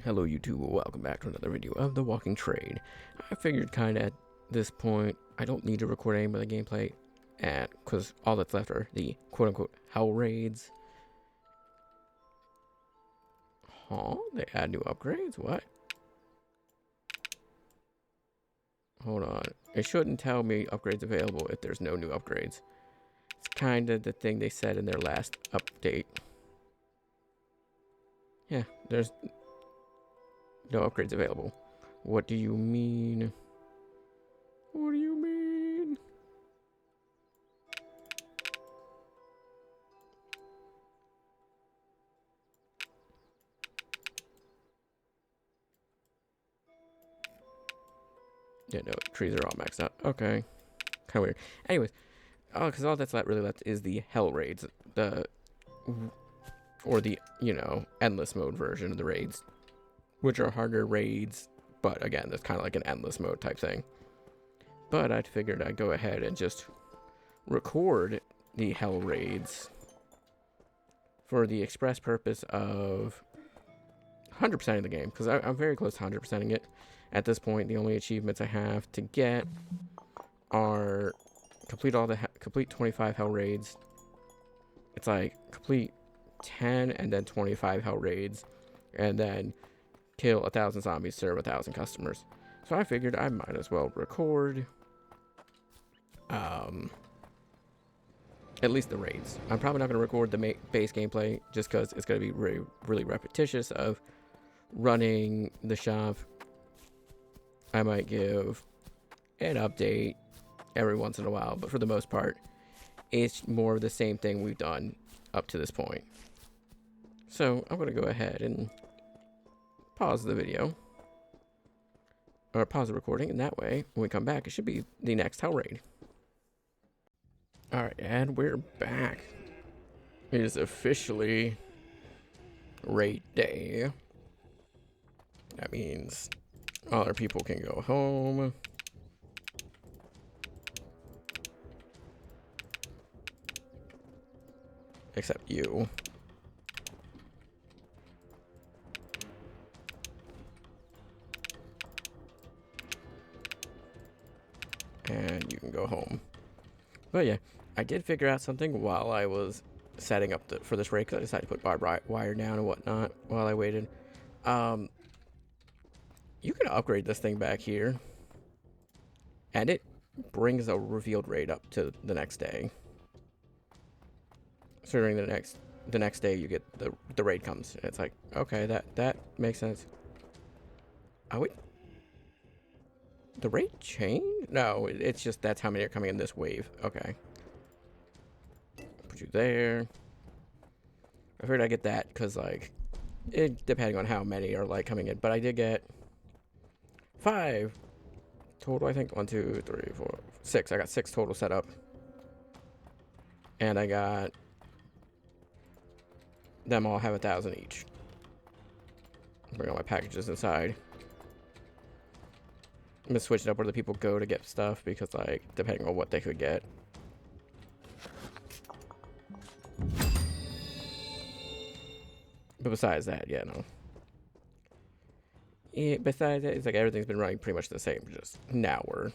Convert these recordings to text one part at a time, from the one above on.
Hello YouTube, welcome back to another video of The Walking Trade. I figured kinda at this point, I don't need to record any of the gameplay, and because all that's left are the quote-unquote HellRaids. Huh? They add new upgrades? What? Hold on. It shouldn't tell me upgrades available if there's no new upgrades. It's kinda the thing they said in their last update. Yeah, there's no upgrades available. What do you mean? What do you mean? Yeah, no, trees are all maxed out. Okay. Kind of weird. Anyways, because all that's really left is the HellRaids. Or the, endless mode version of the raids. Which are harder raids, but again, it's kind of like an endless mode type thing. But I figured I'd go ahead and just record the HellRaids for the express purpose of 100%ing the game, because I'm very close to 100%ing it. At this point, the only achievements I have to get are complete 25 HellRaids. It's like complete 10 and then 25 HellRaids, and then kill 1,000 zombies, serve 1,000 customers. So I figured I might as well record at least the raids. I'm probably not going to record the base gameplay just because it's going to be really repetitious of running the shop. I might give an update every once in a while, but for the most part, it's more of the same thing we've done up to this point. So I'm going to go ahead and pause the video, or pause the recording, and that way, when we come back, it should be the next Hell Raid. Alright, and we're back. It is officially raid day. That means all our people can go home. Except you. And you can go home. But yeah, I did figure out something while I was setting up for this raid, because I decided to put barbed wire down and whatnot while I waited. You can upgrade this thing back here, and it brings a revealed raid up to the next day. So during the next day, you get the raid comes. And it's like, okay, that makes sense. Oh wait. The rate change? No, it's just that's how many are coming in this wave. Okay. Put you there. I figured I'd get that because, like, depending on how many are, like, coming in. But I did get 5 total, I think. 1, 2, 3, 4, 6. I got 6 total set up. And I got them all have 1,000 each. Bring all my packages inside. I'm gonna switch it up where the people go to get stuff because, like, depending on what they could get. But besides that, yeah, no. Yeah, besides that, it's like everything's been running pretty much the same. Just now we're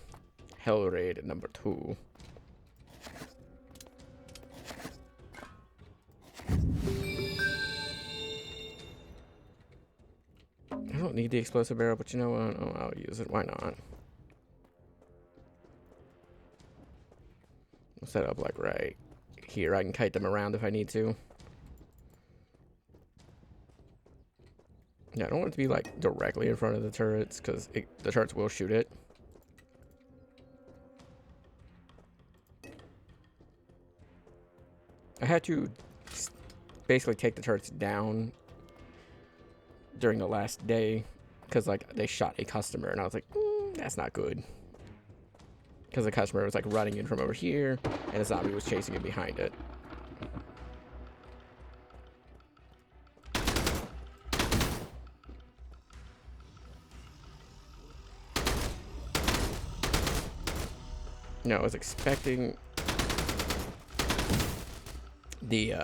Hell Raid number 2. I don't need the explosive barrel, but you know what? Oh, I'll use it. Why not? I'll set up like right here. I can kite them around if I need to. Yeah, I don't want it to be like directly in front of the turrets because the turrets will shoot it. I had to basically take the turrets down during the last day because, like, they shot a customer and I was like, that's not good, because the customer was like running in from over here and a zombie was chasing him behind it. No, I was expecting the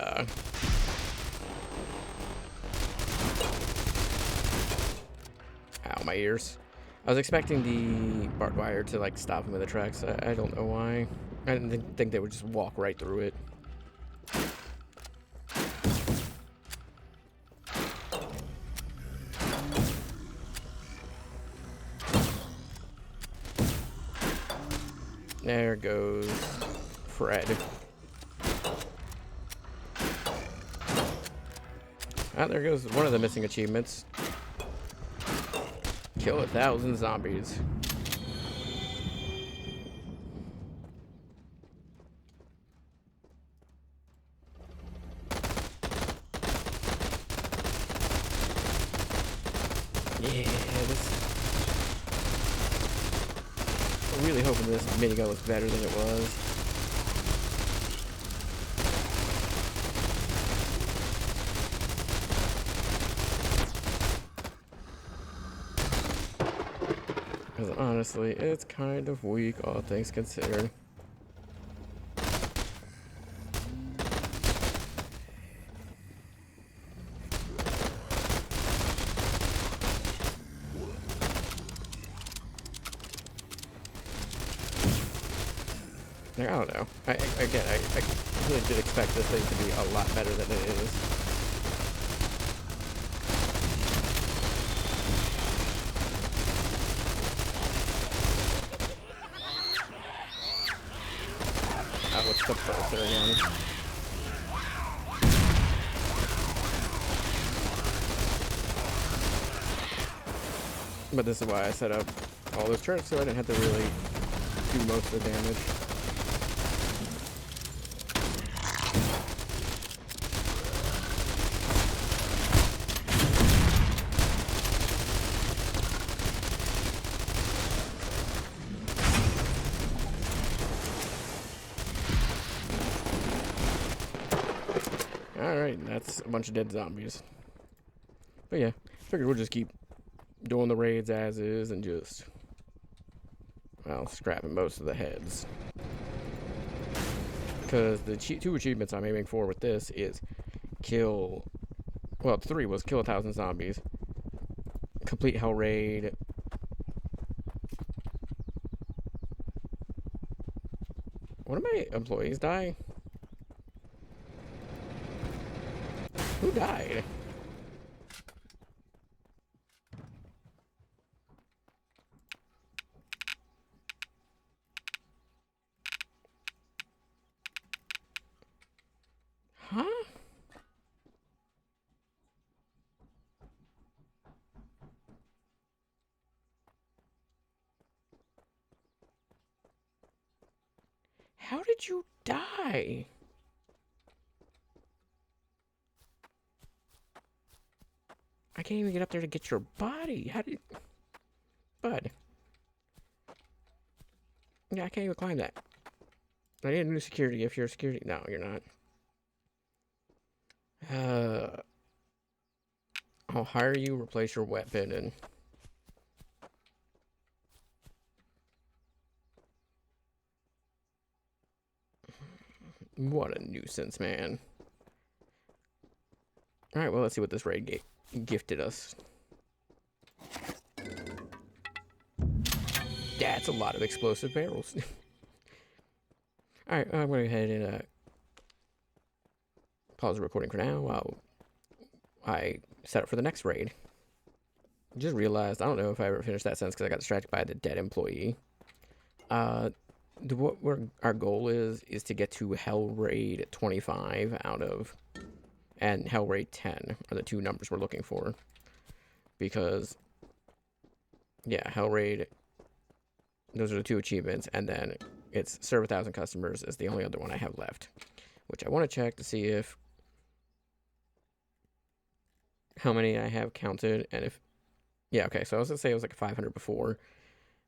my ears. I was expecting the barbed wire to like stop him in the tracks. I don't know why. I didn't think they would just walk right through it. There goes Fred. Ah, there goes one of the missing achievements. Kill 1,000 zombies. Yeah, I'm really hoping this minigun was better than it was. Because honestly, it's kind of weak, all things considered. I don't know. I really did expect this thing to be a lot better than it is. What's the filter again? But this is why I set up all those turrets, so I didn't have to really do most of the damage. Alright, that's a bunch of dead zombies. But yeah, figured we'll just keep doing the raids as is and just, well, scrapping most of the heads. Because the two achievements I'm aiming for with this is kill, well, 3 was kill 1,000 zombies, complete Hell Raid, one of my employees die? Who died? Huh? How did you die? I can't even get up there to get your body. How did... Bud. Yeah, I can't even climb that. I need a new security if you're a security... No, you're not. I'll hire you, replace your weapon, and... What a nuisance, man. Alright, well, let's see what this raid gifted us. That's a lot of explosive barrels. Alright, I'm going to go ahead and pause the recording for now while I set up for the next raid. Just realized, I don't know if I ever finished that sentence because I got distracted by the dead employee. What our goal is to get to Hell Raid 25 out of, and Hell Raid 10 are the two numbers we're looking for. Because, yeah, Hell Raid, those are the two achievements, and then it's serve 1,000 customers is the only other one I have left. Which I want to check to see if, how many I have counted, and if, yeah, okay, so I was going to say it was like 500 before,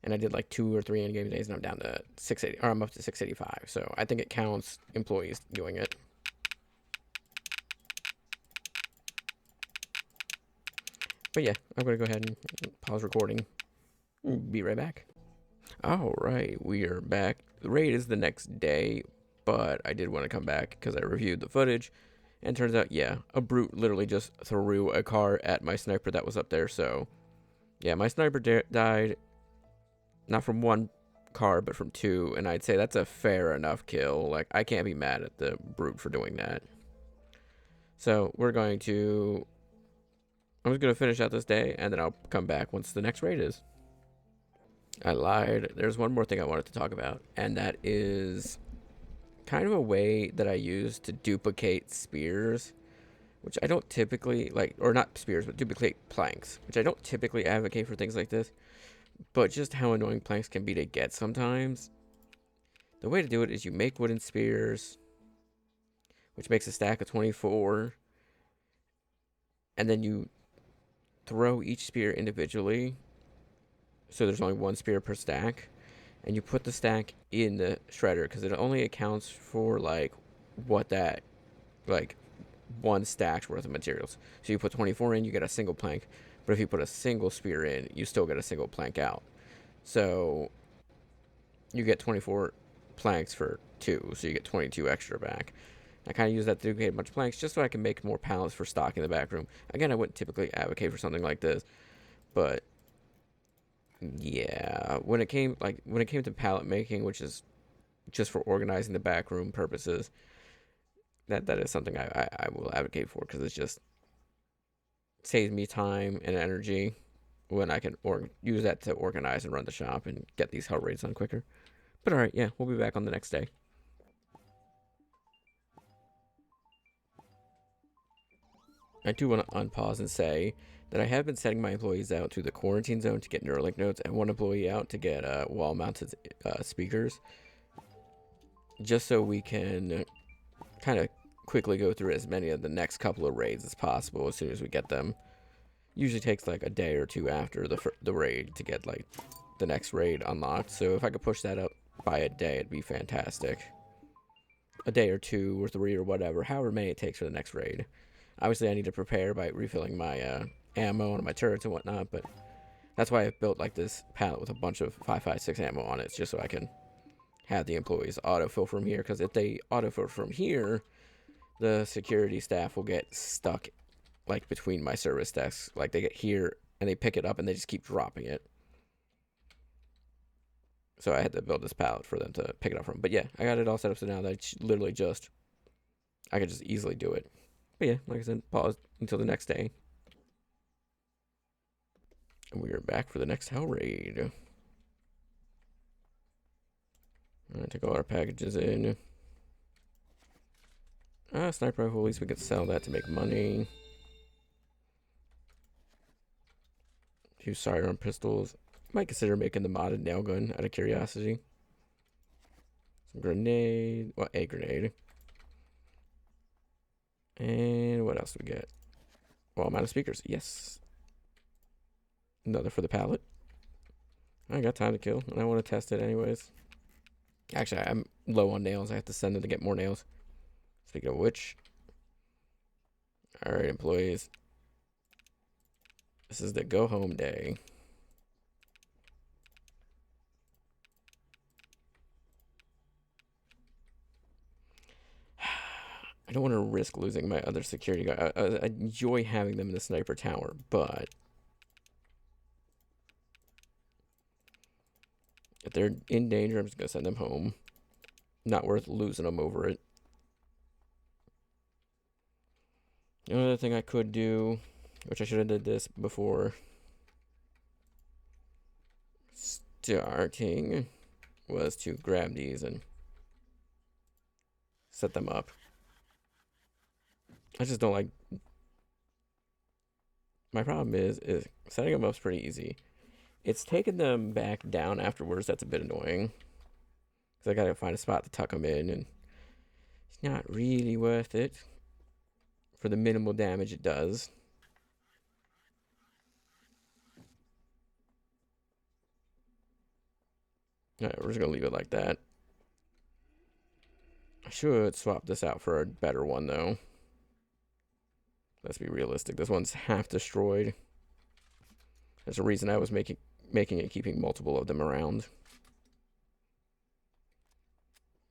and I did like 2 or 3 in-game days, and I'm down to 680, or I'm up to 685, so I think it counts employees doing it. But yeah, I'm going to go ahead and pause recording. Be right back. Alright, we are back. The raid is the next day, but I did want to come back because I reviewed the footage, and turns out, yeah, a brute literally just threw a car at my sniper that was up there, so Yeah, my sniper died not from one card, but from two, and I'd say that's a fair enough kill. Like, I can't be mad at the brute for doing that. So we're going to... I'm just going to finish out this day, and then I'll come back once the next raid is. I lied. There's one more thing I wanted to talk about, and that is kind of a way that I use to duplicate spears, which I don't typically, like, or not spears, but duplicate planks, which I don't typically advocate for things like this, but just how annoying planks can be to get sometimes. The way to do it is you make wooden spears, which makes a stack of 24, and then you throw each spear individually, so there's only one spear per stack, and you put the stack in the shredder, because it only accounts for, like, what that, like, one stack's worth of materials. So you put 24 in, you get a single plank, but if you put a single spear in, you still get a single plank out. So you get 24 planks for 2, so you get 22 extra back. I kind of use that to duplicate a bunch of planks just so I can make more pallets for stock in the back room. Again, I wouldn't typically advocate for something like this, but yeah, when it came to pallet making, which is just for organizing the back room purposes, that is something I will advocate for, because it's just saves me time and energy when I can use that to organize and run the shop and get these HellRaids done quicker. But alright, yeah, we'll be back on the next day. I do want to unpause and say that I have been sending my employees out to the quarantine zone to get Neuralink nodes, and one employee out to get wall-mounted speakers, just so we can kind of quickly go through as many of the next couple of raids as possible as soon as we get them. Usually takes like a day or two after the raid to get like the next raid unlocked, so if I could push that up by a day, it'd be fantastic. A day or 2 or 3 or whatever, however many it takes for the next raid. Obviously, I need to prepare by refilling my ammo and my turrets and whatnot, but that's why I've built like this pallet with a bunch of 5.56 ammo on it, just so I can have the employees autofill from here, because if they autofill from here, the security staff will get stuck like between my service desks. Like, they get here and they pick it up and they just keep dropping it. So I had to build this pallet for them to pick it up from. But yeah, I got it all set up so now that literally just, I could just easily do it. But yeah, like I said, pause until the next day. And we are back for the next hell raid. Alright, take all our packages in. Sniper rifle, at least we could sell that to make money. 2 sidearm pistols. Might consider making the modded nail gun out of curiosity. Some grenade. Well, a grenade. And what else do we get? Well, amount of speakers. Yes. Another for the pallet. I got time to kill, and I want to test it anyways. Actually, I'm low on nails. I have to send them to get more nails. Speaking of which. Alright, employees. This is the go home day. I don't want to risk losing my other security guard. I enjoy having them in the sniper tower, but if they're in danger, I'm just going to send them home. Not worth losing them over it. Another thing I could do, which I should have did this before starting, was to grab these and set them up. I just don't like... My problem is setting them up is pretty easy. It's taking them back down afterwards that's a bit annoying. Because I gotta find a spot to tuck them in, and it's not really worth it for the minimal damage it does. Alright, we're just gonna leave it like that. I should swap this out for a better one, though. Let's be realistic. This one's half destroyed. There's a reason I was making it, keeping multiple of them around.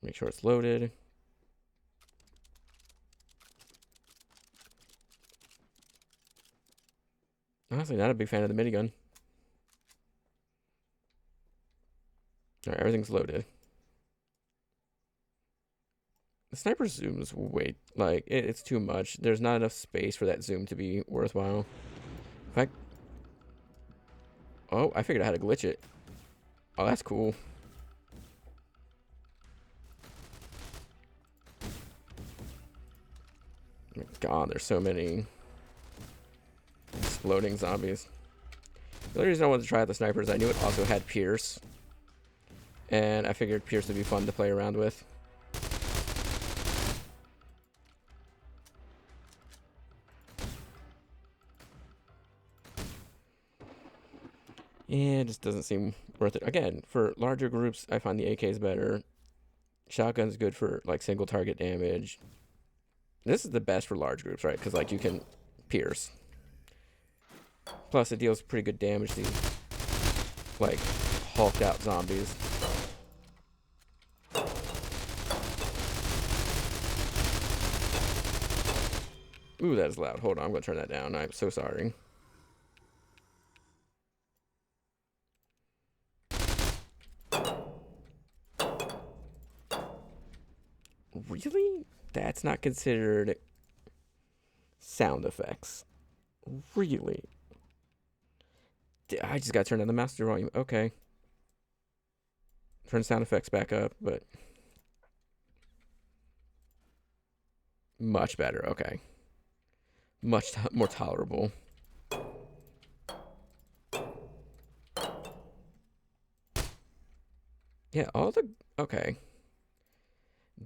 Make sure it's loaded. Honestly, not a big fan of the minigun. All right, everything's loaded. The sniper zooms way, like, it's too much. There's not enough space for that zoom to be worthwhile. If I... Oh, I figured out how to glitch it. Oh, that's cool. God, there's so many exploding zombies. The only reason I wanted to try out the sniper is I knew it also had Pierce. And I figured Pierce would be fun to play around with. Yeah, it just doesn't seem worth it. Again, for larger groups, I find the AK's better. Shotgun's good for, like, single target damage. This is the best for large groups, right? Because, like, you can pierce. Plus, it deals pretty good damage to these, like, hulked out zombies. Ooh, that is loud. Hold on, I'm going to turn that down. I'm so sorry. Really? That's not considered sound effects. Really? I just got to turn down the master volume. Okay. Turn sound effects back up, but much better. Okay. Much more tolerable. Yeah, all the... Okay.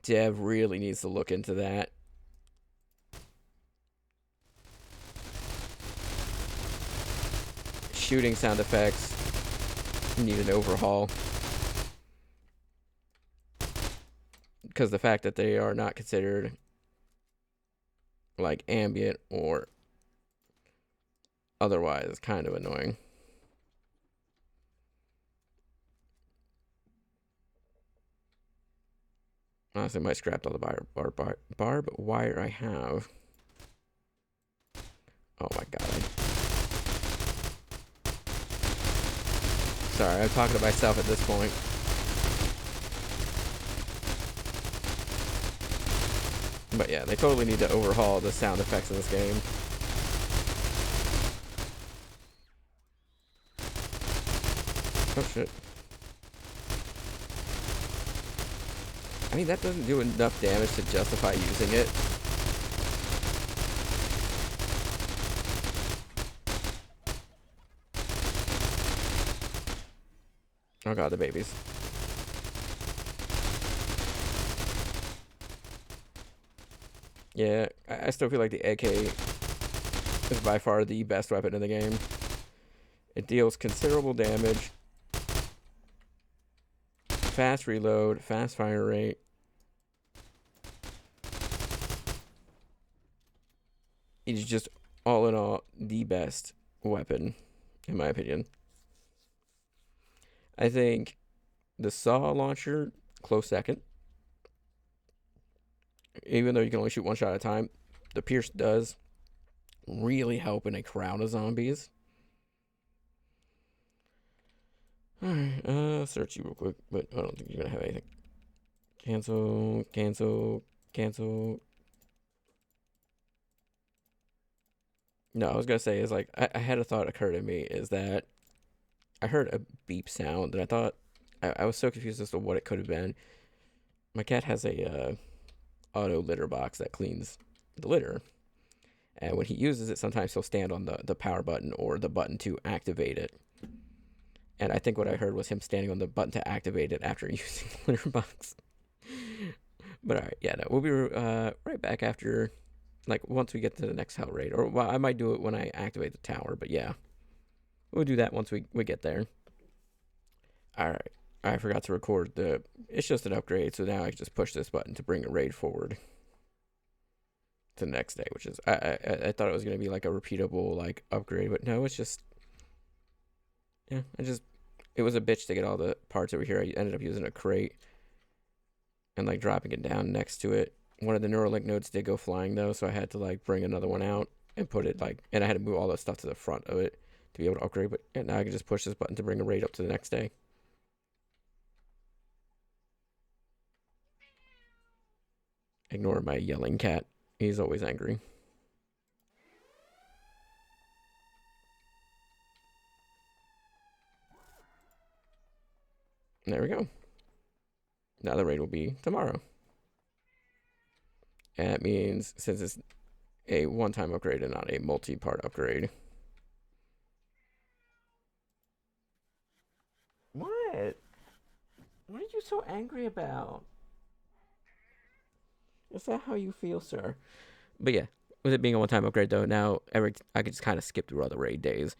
Dev really needs to look into that. Shooting sound effects need an overhaul. Because the fact that they are not considered like ambient or otherwise is kind of annoying. Honestly, I might scrap all the barb wire I have. Oh my god. Sorry, I'm talking to myself at this point. But yeah, they totally need to overhaul the sound effects in this game. Oh shit. I mean, that doesn't do enough damage to justify using it. Oh god, the babies. Yeah, I still feel like the AK is by far the best weapon in the game. It deals considerable damage. Fast reload, fast fire rate. It's just, all in all, the best weapon, in my opinion. I think the saw launcher, close second. Even though you can only shoot one shot at a time, the Pierce does really help in a crowd of zombies. Alright, search you real quick, but I don't think you're gonna have anything. Cancel, cancel, cancel. No, I was gonna say is like I had a thought occur to me is that I heard a beep sound and I thought I was so confused as to what it could have been. My cat has a auto litter box that cleans the litter, and when he uses it, sometimes he'll stand on the power button or the button to activate it. And I think what I heard was him standing on the button to activate it after using the litter box. But alright, yeah, no, we'll be right back after, like, once we get to the next hell raid. Or, well, I might do it when I activate the tower, but yeah. We'll do that once we get there. Alright, I forgot to record it's just an upgrade, so now I can just push this button to bring a raid forward to the next day, which is, I thought it was going to be, like, a repeatable, like, upgrade, but no, it's just, yeah, it was a bitch to get all the parts over here. I ended up using a crate and like dropping it down next to it. One of the Neuralink nodes did go flying though, so I had to like bring another one out and put it like, and I had to move all that stuff to the front of it to be able to upgrade. But yeah, now I can just push this button to bring a raid up to the next day. Ignore my yelling cat. He's always angry. There we go. Now the raid will be tomorrow. And that means, since it's a one-time upgrade and not a multi-part upgrade. What? What are you so angry about? Is that how you feel, sir? But yeah, with it being a one-time upgrade, though, now I could just kind of skip through other raid days.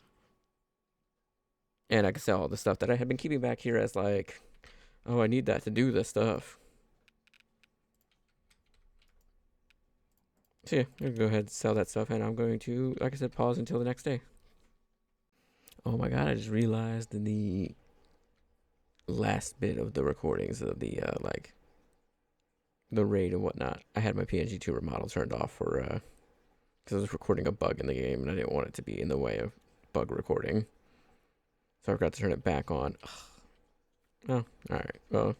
And I can sell all the stuff that I had been keeping back here as like, oh, I need that to do this stuff. So yeah, I'm gonna go ahead and sell that stuff, and I'm going to, like I said, pause until the next day. Oh my god, I just realized in the last bit of the recordings of the, like, the raid and whatnot, I had my PNG tuber model turned off for, because I was recording a bug in the game, and I didn't want it to be in the way of bug recording. So I forgot to turn it back on. Ugh. Oh, alright, well,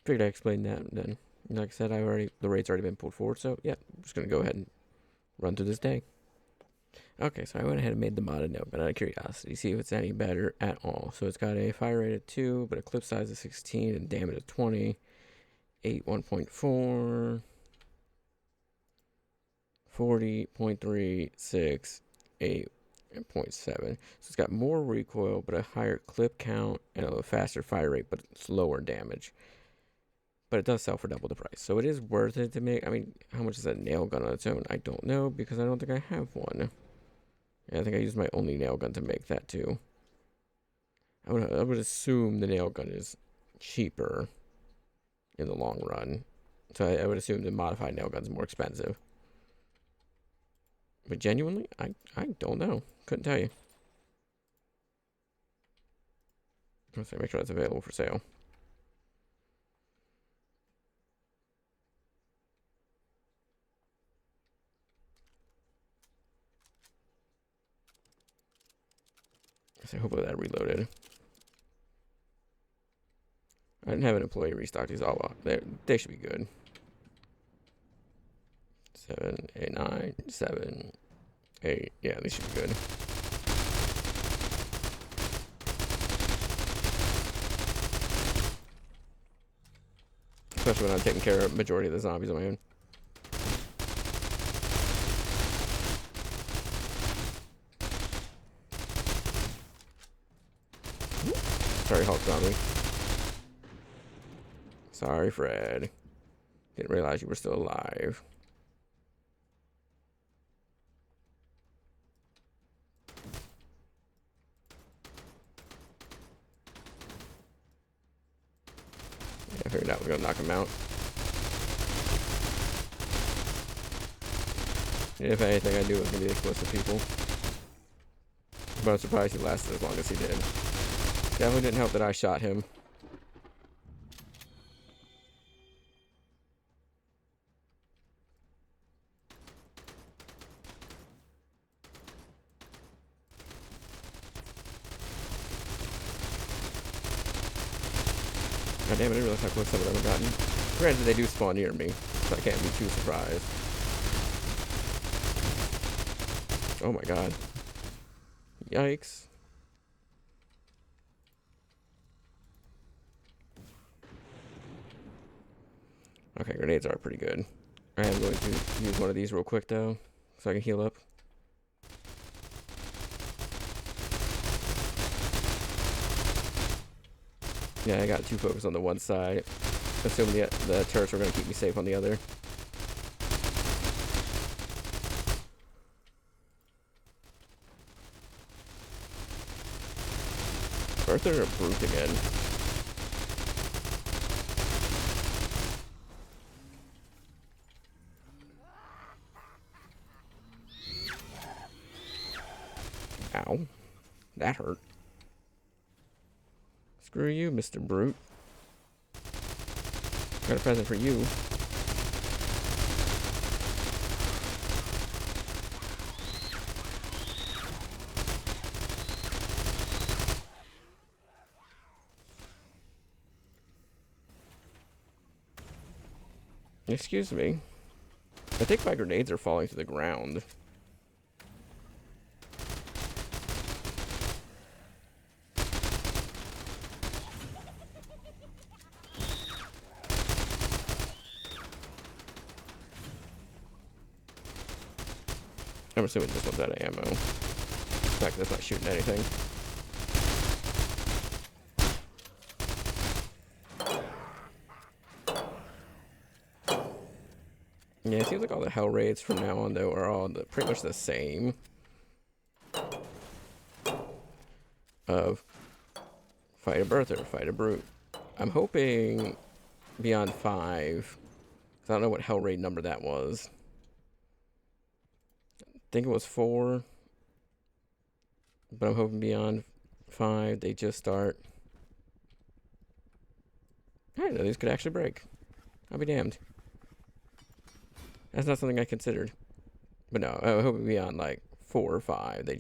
figured I explained that, and then, like I said, the raid's already been pulled forward, so yeah, I'm just gonna go ahead and run through this day. Okay, so I went ahead and made the modded nailgun out of curiosity, see if it's any better at all. So it's got a fire rate of 2, but a clip size of 16 and damage of 20, 8 1.4, 40, 0.3, 6, 8, and 0.7. So it's got more recoil, but a higher clip count and a faster fire rate, but slower damage. But it does sell for double the price, so it is worth it to make. I mean, how much is a nail gun on its own? I don't know, because I don't think I have one. Yeah, I think I used my only nail gun to make that too. I would assume the nail gun is cheaper in the long run. So I would assume the modified nail gun's more expensive. But genuinely, I don't know. Couldn't tell you. Let's make sure that's available for sale. So hopefully that reloaded. I didn't have an employee restock these all up. They should be good. 7, 8, 9, 7, 8. Yeah, they should be good. Especially when I'm taking care of the majority of the zombies on my own. Sorry, Hulk zombie. Sorry, Fred. Didn't realize you were still alive. Yeah, I figured out we're gonna knock him out. If anything, I knew it was gonna be explosive people. But I'm surprised he lasted as long as he did. Definitely didn't help that I shot him. God damn it, I didn't realize how close some of them have gotten. Granted, they do spawn near me, so I can't be too surprised. Oh my god. Yikes. Okay, grenades are pretty good. I am going to use one of these real quick, though, so I can heal up. Yeah, I got too focused on the one side, assuming the turrets were going to keep me safe on the other. Arthur or Brute again? Ow. That hurt. Screw you, Mr. Brute. Got a present for you. Excuse me. I think my grenades are falling to the ground. I'm assuming this one's out of ammo. In fact, that's not shooting anything. Yeah, it seems like all the HellRaids from now on, though, are all pretty much the same. Of fight a birther, fight a brute. I'm hoping beyond 5. Because I don't know what HellRaid number that was. I think it was 4. But I'm hoping beyond 5, they just start. I didn't know these could actually break. I'll be damned. That's not something I considered. But no, I hope beyond like 4 or 5, they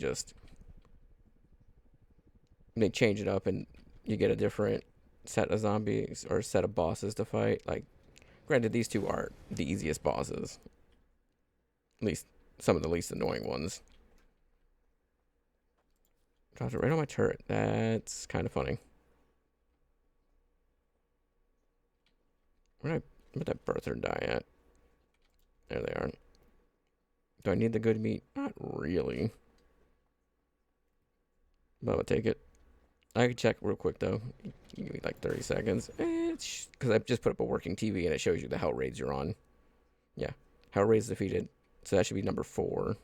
change it up and you get a different set of zombies or set of bosses to fight. Like, granted, these two aren't the easiest bosses. At least some of the least annoying ones. Dropped it right on my turret. That's kind of funny. Where'd that birther die at? There they are. Do I need the good meat? Not really. But I'll take it. I can check real quick, though. Give me like 30 seconds. Because I've just put up a working TV and it shows you the HellRaids you're on. Yeah. HellRaids defeated. So that should be number 4.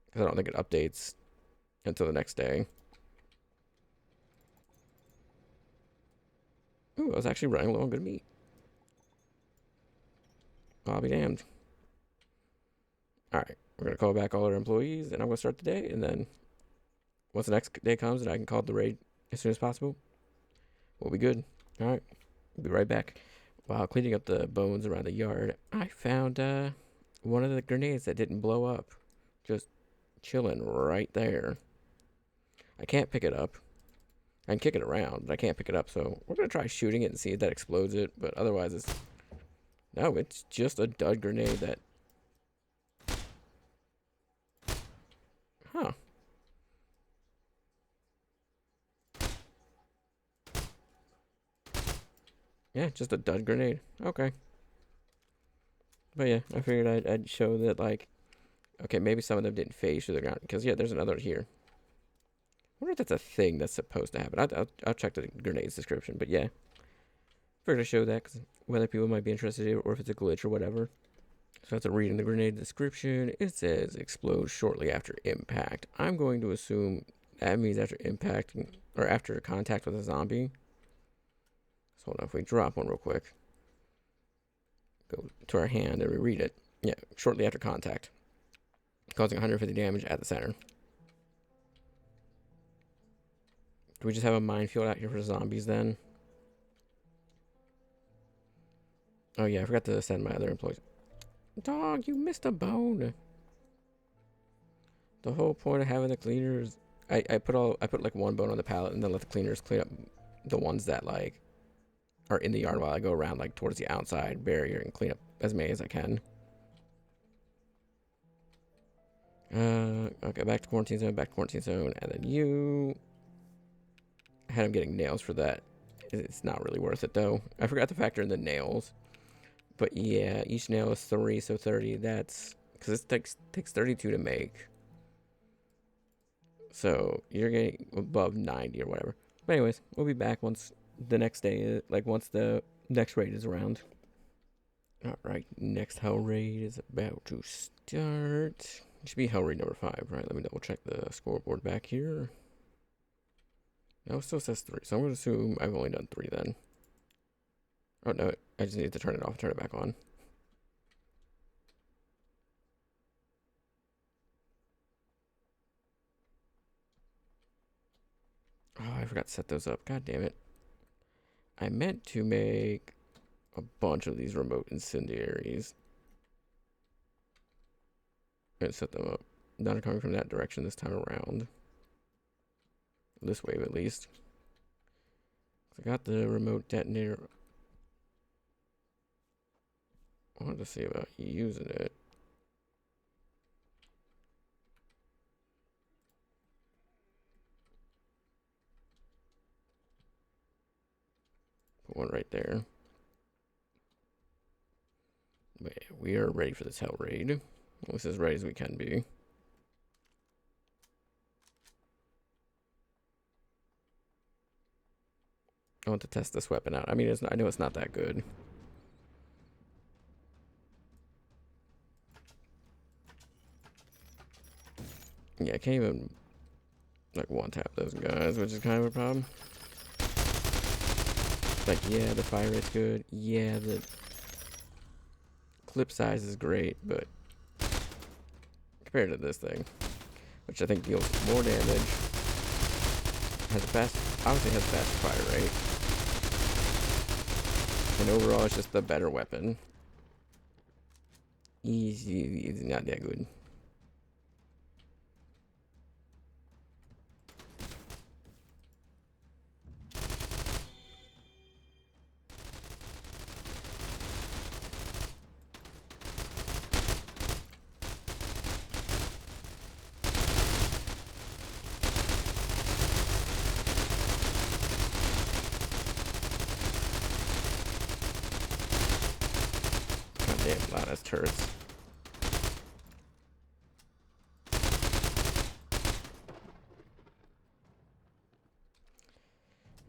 Because I don't think it updates until the next day. Ooh, I was actually running low on good meat. I'll be damned. Alright. We're going to call back all our employees and I'm going to start the day. And then once the next day comes and I can call the raid as soon as possible, we'll be good. Alright. We'll be right back. While cleaning up the bones around the yard, I found one of the grenades that didn't blow up. Just chilling right there. I can't pick it up. I can kick it around, but I can't pick it up. So we're going to try shooting it and see if that explodes it. But otherwise, it's just a dud grenade that... Huh. Yeah, just a dud grenade. Okay. But yeah, I figured I'd show that, like, okay, maybe some of them didn't phase through the ground. Because, yeah, there's another here. I wonder if that's a thing that's supposed to happen. I'll check the grenade's description. But yeah, figured to show that because whether people might be interested in it or if it's a glitch or whatever. So after reading the grenade description, it says explodes shortly after impact. I'm going to assume that means after impact or after contact with a zombie. So hold on, if we drop one real quick, go to our hand and we read it. Yeah, shortly after contact, causing 150 damage at the center. Do we just have a minefield out here for zombies then? Oh yeah, I forgot to send my other employees. Dog, you missed a bone. The whole point of having the cleaners, I put like one bone on the pallet and then let the cleaners clean up the ones that like are in the yard while I go around like towards the outside barrier and clean up as many as I can. Okay, back to quarantine zone, and then you had him getting nails for that. It's not really worth it though. I forgot to factor in the nails. But yeah, each nail is 3, so 30. That's because it takes 32 to make. So you're getting above 90 or whatever. But anyways, we'll be back once the next day, like once the next raid is around. All right, next hell raid is about to start. It should be hell raid number 5, right? Let me double check the scoreboard back here. No, it still says 3, so I'm going to assume I've only done 3 then. Oh no, I just need to turn it off and turn it back on. Oh, I forgot to set those up. God damn it. I meant to make a bunch of these remote incendiaries and set them up. Not coming from that direction this time around. This wave at least. I got the remote detonator. I wanted to see about using it. Put one right there. But yeah, we are ready for this hell raid. Almost as ready as we can be. I want to test this weapon out. I mean, it's not, I know it's not that good. Yeah, I can't even like one tap those guys, which is kind of a problem. Like, yeah, the fire rate's good. Yeah, the clip size is great, but compared to this thing, which I think deals more damage, has a fast, obviously has fast fire rate, and overall it's just the better weapon. Easy, not that good. God damn, loud ass turrets.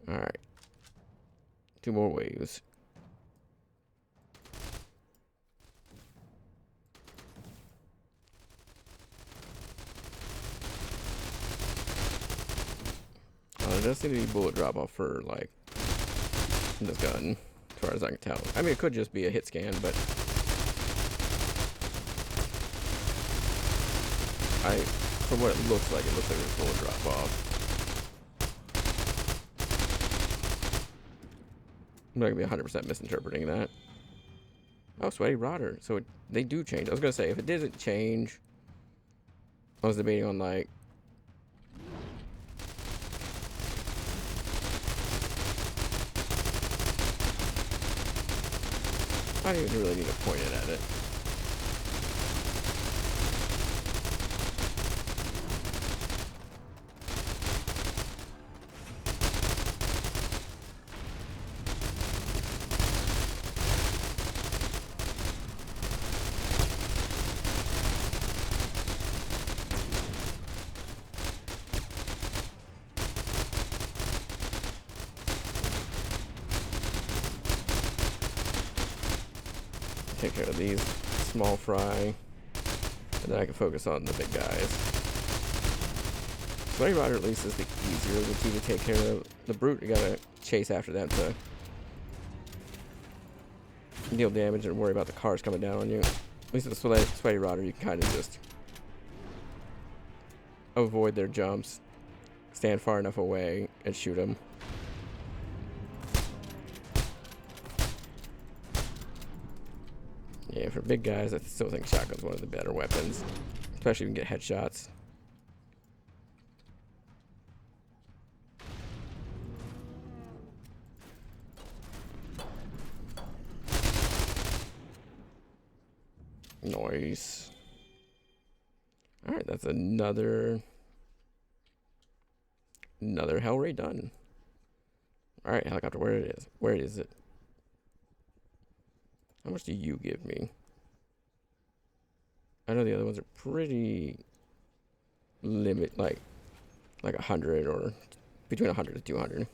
Alright. 2 more waves. There does seem to be bullet drop off for, like, this gun, as far as I can tell. I mean, it could just be a hit scan, but from what it looks like there's bullet drop off. I'm not gonna be 100% misinterpreting that. Oh, sweaty rotter. So they do change. I was gonna say, if it doesn't change, I was debating on, like, I don't even really need to point it at it. Take care of these small fry, and then I can focus on the big guys. Sweaty rotter at least is the easier of the two to take care of. The brute, you gotta chase after them to deal damage and worry about the cars coming down on you. At least with the sweaty rotter, you can kind of just avoid their jumps, stand far enough away, and shoot them. Yeah, for big guys, I still think shotgun's one of the better weapons, especially if you can get headshots. Noise. Alright, that's another hell raid done. Alright, helicopter, where it is? Where is it? How much do you give me? I know the other ones are pretty like 100 or between 100 to 200.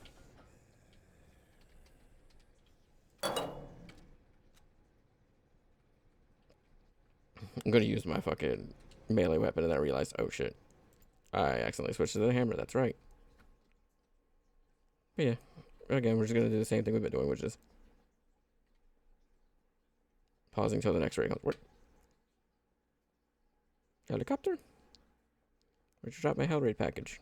I'm gonna use my fucking melee weapon and then I realized, oh shit, I accidentally switched to the hammer. That's right. But yeah, again, we're just gonna do the same thing we've been doing, which is pausing till the next raid comes. What? Helicopter? Where'd you drop my hell raid package?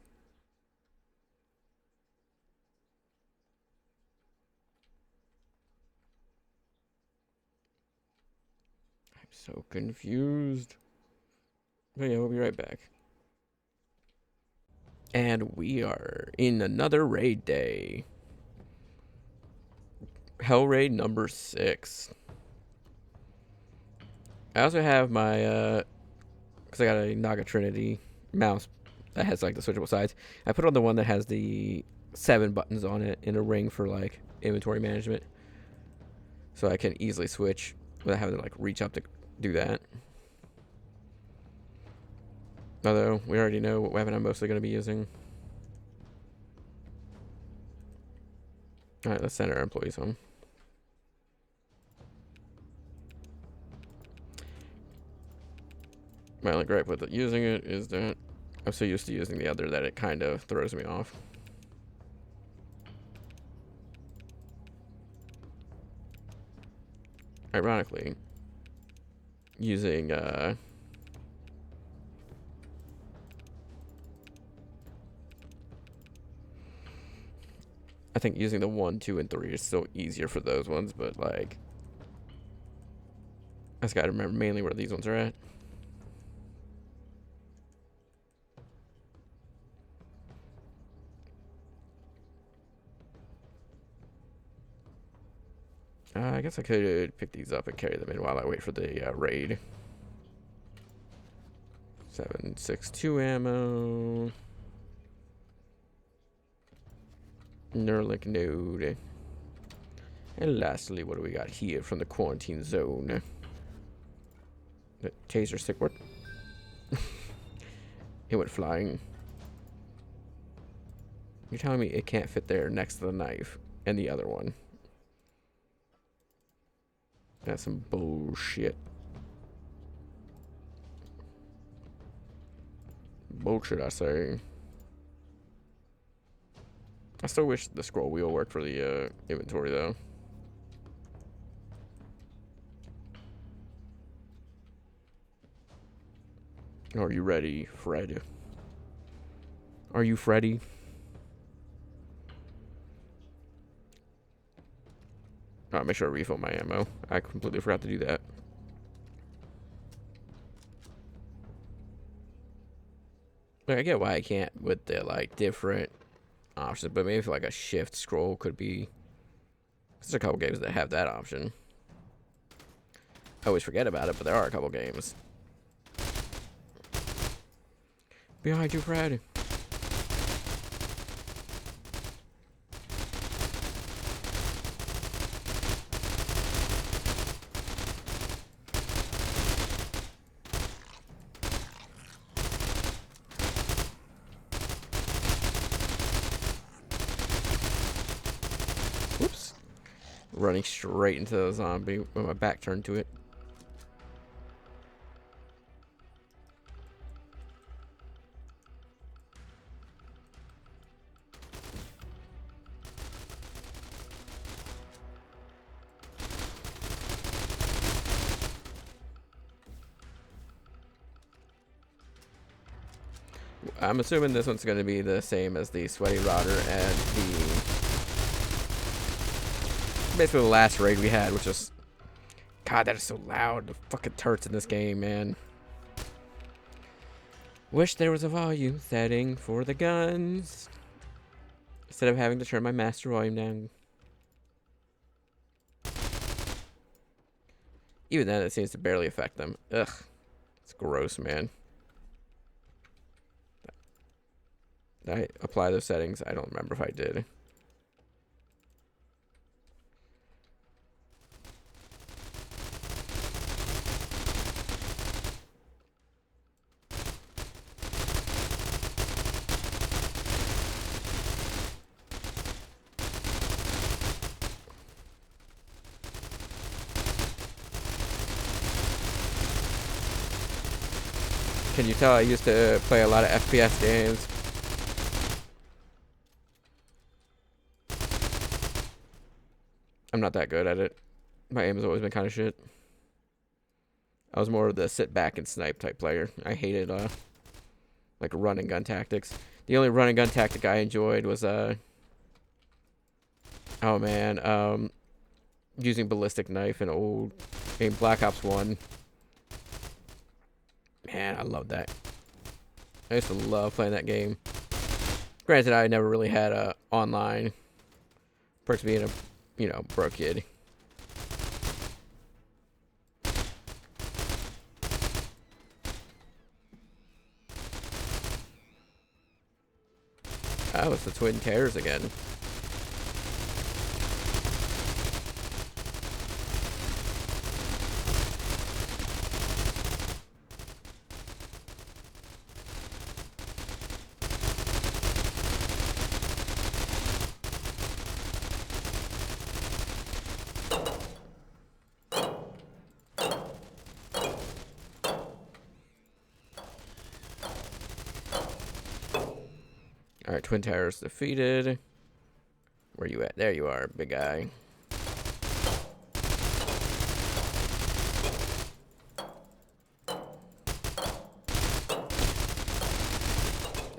I'm so confused. But yeah, we'll be right back. And we are in another raid day. Hell raid number 6. I also have my, because I got a Naga Trinity mouse that has like the switchable sides. I put on the one that has the 7 buttons on it in a ring for like inventory management. So I can easily switch without having to like reach up to do that. Although we already know what weapon I'm mostly going to be using. Alright, let's send our employees home. My only gripe with using it is that I'm so used to using the other that it kind of throws me off. Ironically, using I think using the 1, 2, and 3 is still easier for those ones, but like I just gotta remember mainly where these ones are at. I guess I could pick these up and carry them in while I wait for the raid. 7.62 ammo. Nerlic node. And lastly, what do we got here from the quarantine zone? The taser stick. What? It went flying. You're telling me it can't fit there next to the knife and the other one? That's some bullshit. Bullshit, I say. I still wish the scroll wheel worked for the inventory, though. Are you ready, Fred? Are you Freddy? Alright, make sure I refill my ammo. I completely forgot to do that. Like, I get why I can't with the like different options, but maybe for like a shift scroll could be. There's a couple games that have that option. I always forget about it, but there are a couple games. Behind you, Fred. Whoops. Running straight into the zombie with my back turned to it. I'm assuming this one's going to be the same as the Sweaty Rotter and the basically the last raid we had, which is God, that is so loud. The fucking turrets in this game, man. Wish there was a volume setting for the guns instead of having to turn my master volume down. Even then, it seems to barely affect them. Ugh, it's gross, man. Did I apply those settings? I don't remember if I did. Can you tell I used to play a lot of FPS games? I'm not that good at it. My aim has always been kind of shit. I was more of the sit back and snipe type player. I hated like run and gun tactics. The only run and gun tactic I enjoyed was oh man, using ballistic knife in Black Ops 1. Man, I love that. I used to love playing that game. Granted, I never really had online. Perks being a broke kid. Oh, it's the Twin Terrors again. Alright, Twin Towers defeated. Where you at? There you are, big guy.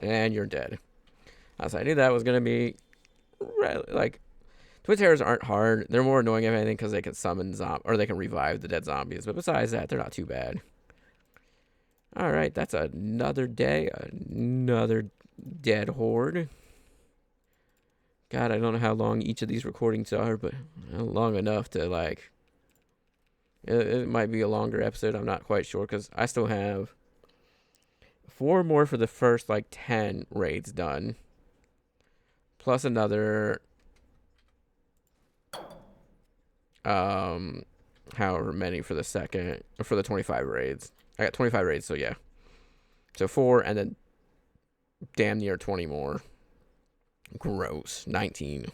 And you're dead. I knew that was going to be... like, Twin Terrors aren't hard. They're more annoying, if anything, because they can summon or they can revive the dead zombies. But besides that, they're not too bad. Alright, that's another day. Another dead horde. God, I don't know how long each of these recordings are, but long enough to, like... It might be a longer episode. I'm not quite sure, because I still have 4 more for the first, like, 10 raids done. Plus another... however many for the second... for the 25 raids. I got 25 raids, so yeah. So 4, and then damn near 20 more. Gross. 19.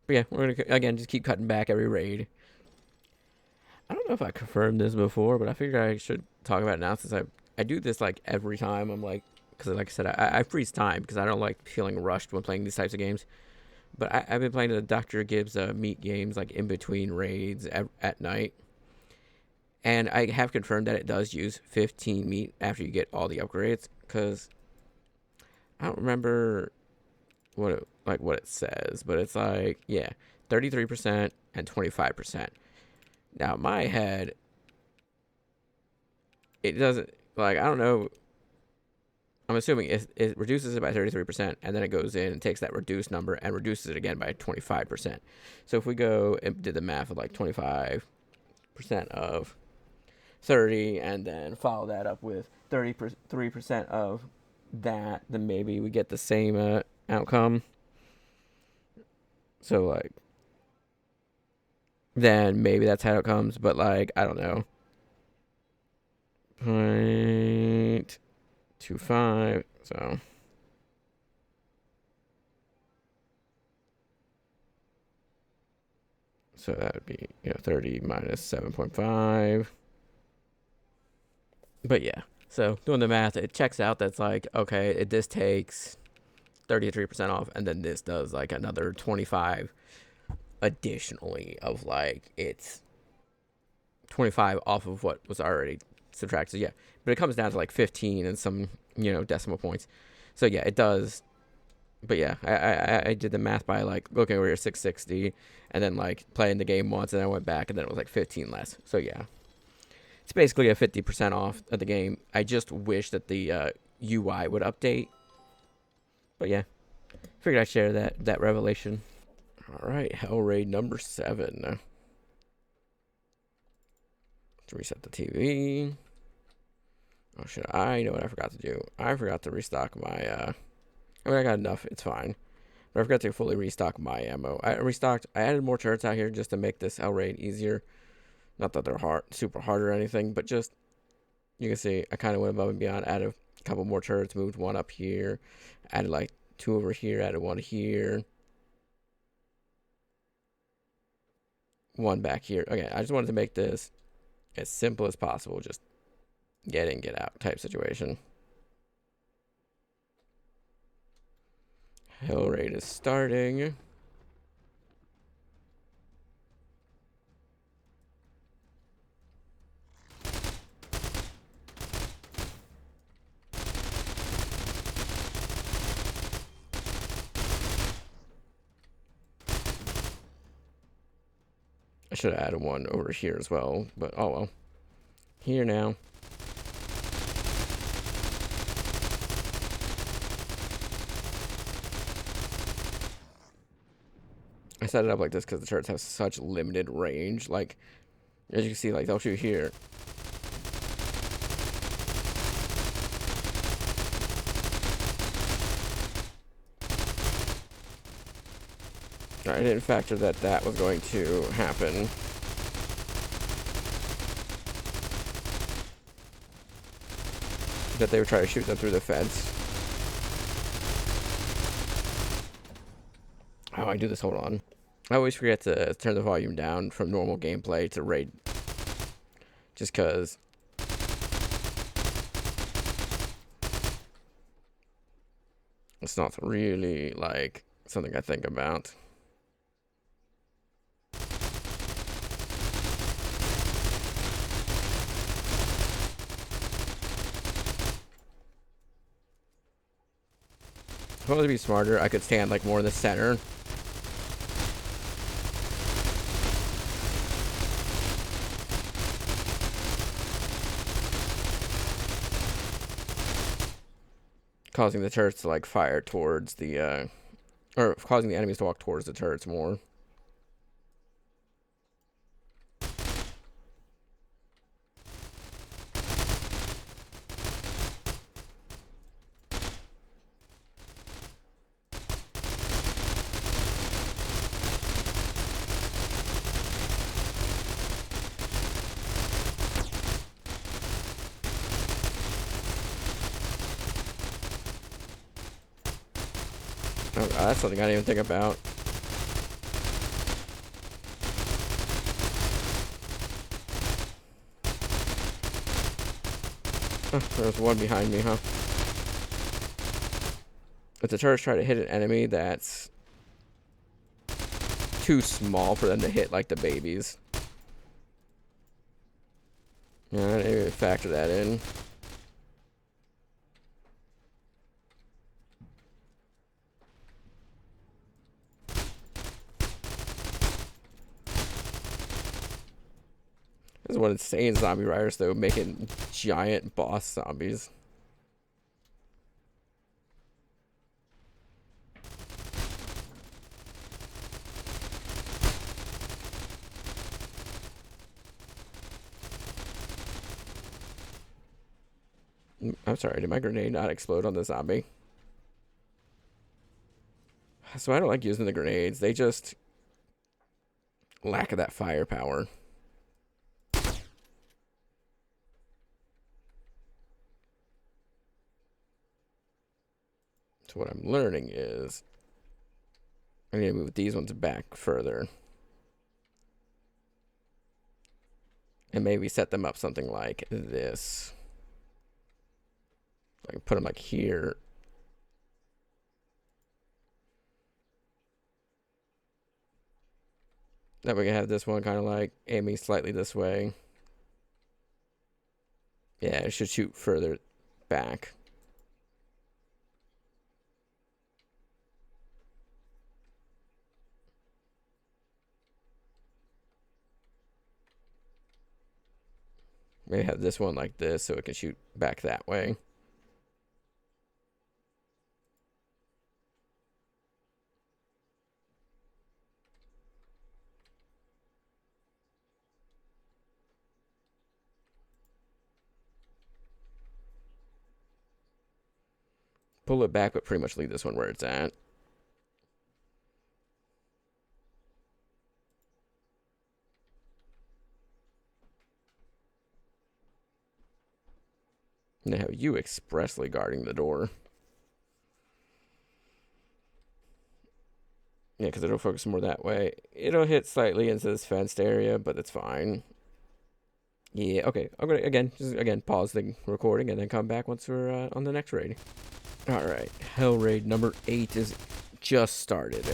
But yeah, we're gonna, again, just keep cutting back every raid. I don't know if I confirmed this before, but I figured I should talk about it now, since I do this, like, every time. I'm like, because like I said, I freeze time, because I don't like feeling rushed when playing these types of games. But I've been playing the Dr. Gibbs meat games, like, in between raids at night. And I have confirmed that it does use 15 meat after you get all the upgrades, because I don't remember what it says, but it's like, yeah, 33% and 25%. Now, in my head, it doesn't, like, I don't know. I'm assuming it reduces it by 33%, and then it goes in and takes that reduced number and reduces it again by 25%. So if we go and did the math of like 25% of 30, and then follow that up with 33% of that, then maybe we get the same outcome. So, like, then maybe that's how it comes, but, like, I don't know. 0.25, so that would be, 30 minus 7.5. But yeah, so doing the math, it checks out. That's like, okay, this takes 33% off, and then this does like another 25 additionally, of like, it's 25 off of what was already subtracted. Yeah, but it comes down to like 15 and some, decimal points. So yeah, it does. But yeah, I did the math by like looking over here, 660, and then like playing the game once, and then I went back, and then it was like 15 less. So yeah, it's basically a 50% off of the game. I just wish that the UI would update. But yeah, figured I'd share that revelation. All right, HellRaid number 7. Let's reset the TV. Oh shit, I know what I forgot to do. I forgot to restock my, I got enough, it's fine. But I forgot to fully restock my ammo. I added more turrets out here just to make this HellRaid easier. Not that they're super hard or anything, but just, you can see, I kind of went above and beyond, added a couple more turrets, moved one up here, added like 2 over here, added 1 here. 1 back here. Okay, I just wanted to make this as simple as possible, just get in, get out type situation. HellRaid is starting. I should have added 1 over here as well, but oh well. Here now. I set it up like this because the turrets have such limited range. Like, as you can see, like, they'll shoot here. I didn't factor that that was going to happen. That they would try to shoot them through the fence. Oh, I do this, hold on. I always forget to turn the volume down from normal gameplay to raid. Just because it's not really, like, something I think about. If I wanted to be smarter, I could stand, like, more in the center. Causing the turrets to, like, fire towards the, or causing the enemies to walk towards the turrets more. Oh, God, that's something I didn't even think about. Oh, there's one behind me, huh? If the turrets try to hit an enemy that's too small for them to hit, like the babies. Yeah, I didn't even factor that in. This is what insane zombie riders, though, making giant boss zombies. I'm sorry, did my grenade not explode on the zombie? So I don't like using the grenades. They just lack that firepower. So what I'm learning is I need to move these ones back further. And maybe set them up something like this. I can put them like here. That we can have this one kind of like aiming slightly this way. Yeah, it should shoot further back. Maybe have this one like this so it can shoot back that way. Pull it back, but pretty much leave this one where it's at. And they have you expressly guarding the door. Yeah, because it'll focus more that way. It'll hit slightly into this fenced area, but it's fine. Yeah, okay. I'm gonna again pause the recording and then come back once we're on the next raid. All right, Hell Raid number 8 is just started.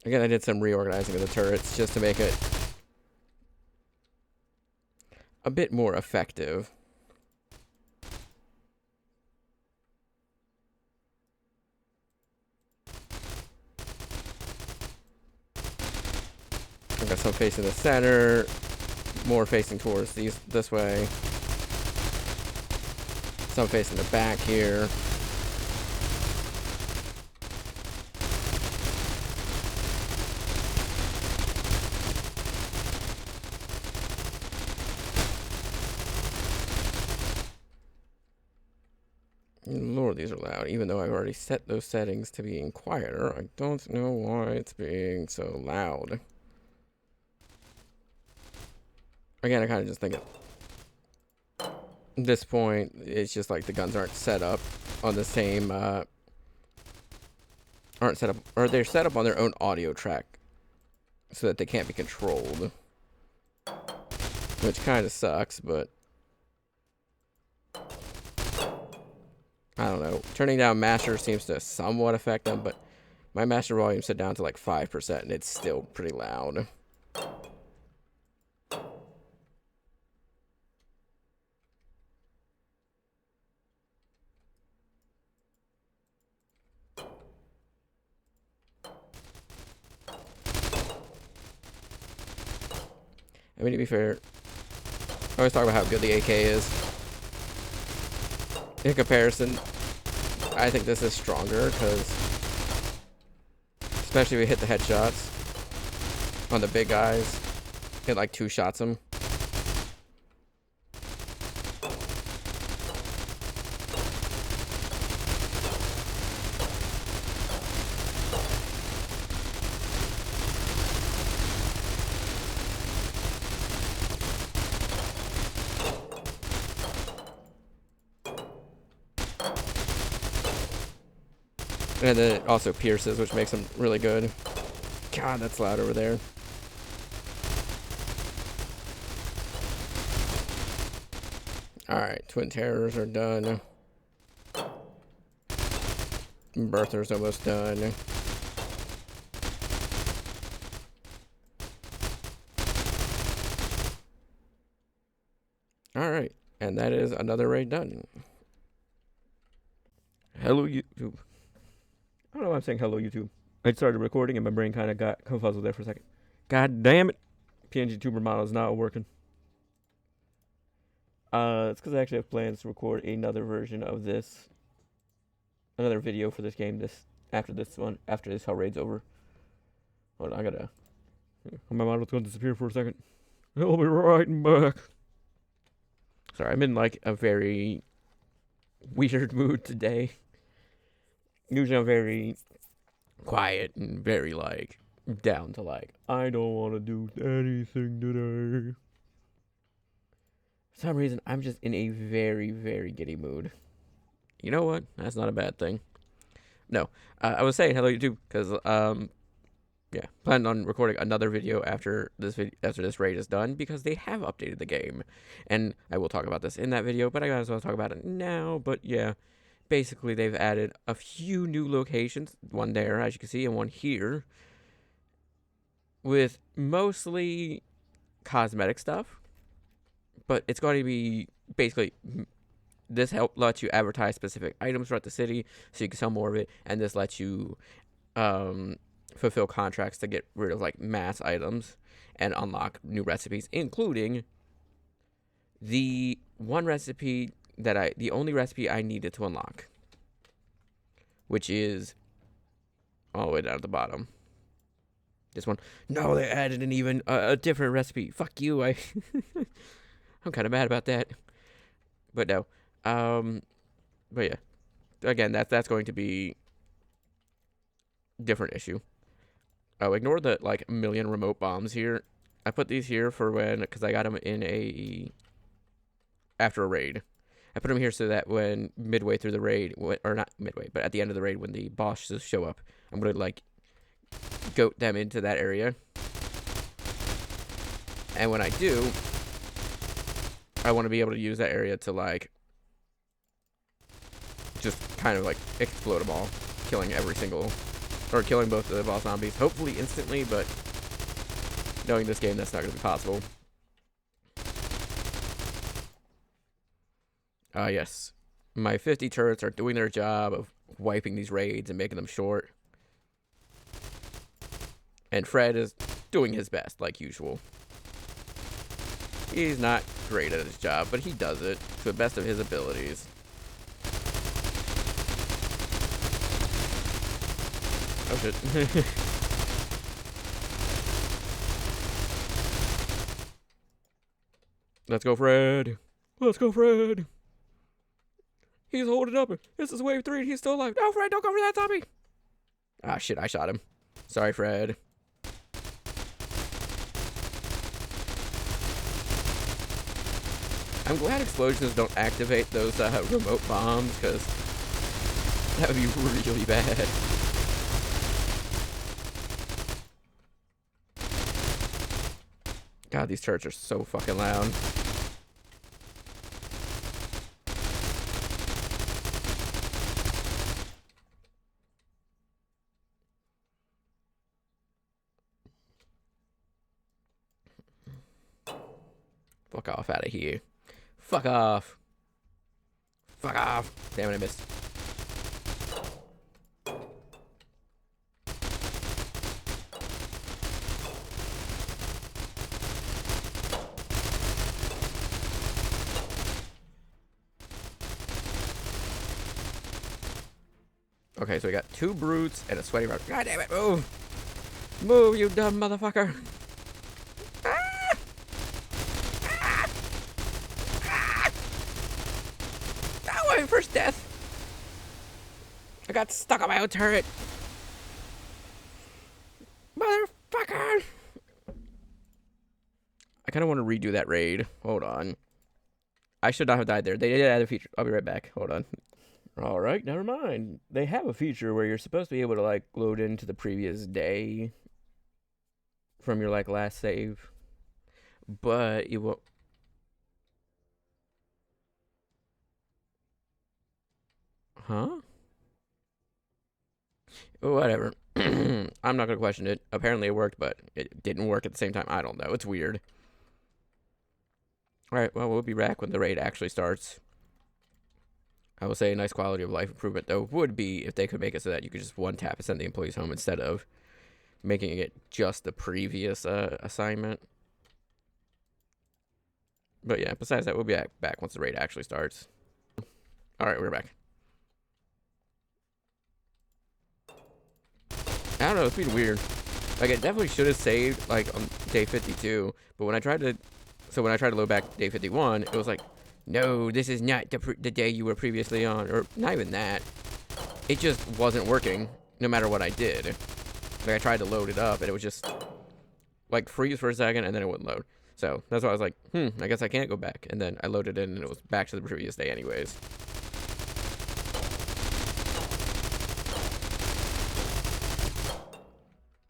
Again, I did some reorganizing of the turrets just to make it a bit more effective. I got some facing the center, more facing towards this way. Some facing the back here. Lord, these are loud. Even though I've already set those settings to being quieter, I don't know why it's being so loud. Again, I kind of just think at this point, it's just like the guns aren't set up on the same, aren't set up, or they're set up on their own audio track so that they can't be controlled. Which kind of sucks, but I don't know. Turning down master seems to somewhat affect them, but my master volume set down to like 5% and it's still pretty loud. I mean, to be fair, I always talk about how good the AK is. In comparison, I think this is stronger because, especially if we hit the headshots on the big guys, hit like 2 shots them. And then it also pierces, which makes them really good. God, that's loud over there. Alright, Twin Terrors are done. Birther's almost done. Alright, and that is another raid done. Hello, YouTube. I don't know why I'm saying hello, YouTube. I started recording and my brain kind of got confuzzled there for a second. God damn it. PNG Tuber model is not working. It's because I actually have plans to record another version of this. Another video for this game after this HellRaids over. Hold on, I gotta... My model's gonna disappear for a second. I'll be right back. Sorry, I'm in like a very weird mood today. Usually I'm very quiet and very like down to like, I don't want to do anything today. For some reason, I'm just in a very, very giddy mood. You know what? That's not a bad thing. No, I was saying hello YouTube because yeah, planning on recording another video after this raid is done because they have updated the game, and I will talk about this in that video, but I might as well talk about it now. But yeah, basically they've added a few new locations, one there as you can see, and one here, with mostly cosmetic stuff. But it's going to be basically this lets you advertise specific items throughout the city so you can sell more of it, and this lets you fulfill contracts to get rid of like mass items and unlock new recipes, including the one recipe the only recipe I needed to unlock, which is all the way down at the bottom. This one. No, they added an even a different recipe. Fuck you. I'm kind of mad about that. But no. But yeah. Again, that's going to be different issue. Oh, ignore the like million remote bombs here. I put these here for because I got them in after a raid. I put them here so that when midway through the raid, or not midway, but at the end of the raid when the bosses show up, I'm going to like goat them into that area. And when I do, I want to be able to use that area to like just kind of like explode them all, killing killing both the boss zombies, hopefully instantly, but knowing this game, that's not going to be possible. Yes. My 50 turrets are doing their job of wiping these raids and making them short. And Fred is doing his best, like usual. He's not great at his job, but he does it to the best of his abilities. Oh shit. Let's go, Fred. Let's go, Fred. He's holding up. This is wave 3 and he's still alive. No, Fred, don't go for that zombie. Ah, shit, I shot him. Sorry, Fred. I'm glad explosions don't activate those remote bombs, because that would be really bad. God, these turrets are so fucking loud. Fuck off out of here. Fuck off. Fuck off. Damn it, I missed. Okay, so we got 2 brutes and a sweaty route. God damn it, move! Move, you dumb motherfucker! Ah! Ah! Ah! Oh, my first death! I got stuck on my own turret! Motherfucker! I kind of want to redo that raid. Hold on. I should not have died there. They did add a feature. I'll be right back. Hold on. Alright, never mind. They have a feature where you're supposed to be able to, like, load into the previous day from your, like, last save. But you won't. Huh? Whatever. I'm not gonna question it. Apparently it worked, but it didn't work at the same time. I don't know. It's weird. Alright, well, we'll be back when the raid actually starts. I will say a nice quality of life improvement, though, would be if they could make it so that you could just one tap and send the employees home instead of making it just the previous assignment. But yeah, besides that, we'll be back once the raid actually starts. Alright, we're back. I don't know, it's been weird. Like, it definitely should have saved, like, on day 52, but when I tried to... So when I tried to load back day 51, it was like, no, this is not the day you were previously on. Or not even that. It just wasn't working, no matter what I did. Like, I tried to load it up, and it was just, like, freeze for a second, and then it wouldn't load. So that's why I was like, I guess I can't go back. And then I loaded in, and it was back to the previous day anyways.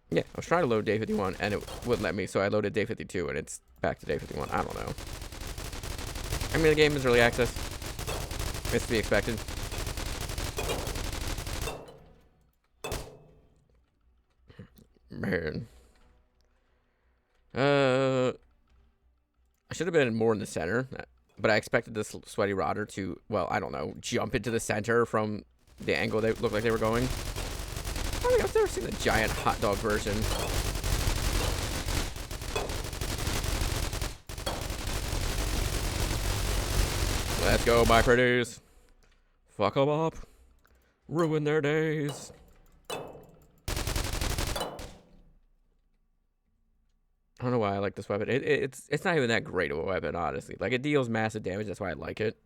Yeah, I was trying to load day 51, and it wouldn't let me, so I loaded day 52, and it's back to day 51. I don't know. I mean, the game is early access. It's to be expected. Man. I should have been more in the center, but I expected this sweaty rotter to, well, I don't know, jump into the center from the angle they looked like they were going. I don't think I've never seen the giant hot dog version. Let's go, my pretties. Fuck them up. Ruin their days. I don't know why I like this weapon. It's not even that great of a weapon, honestly. Like, it deals massive damage. That's why I like it.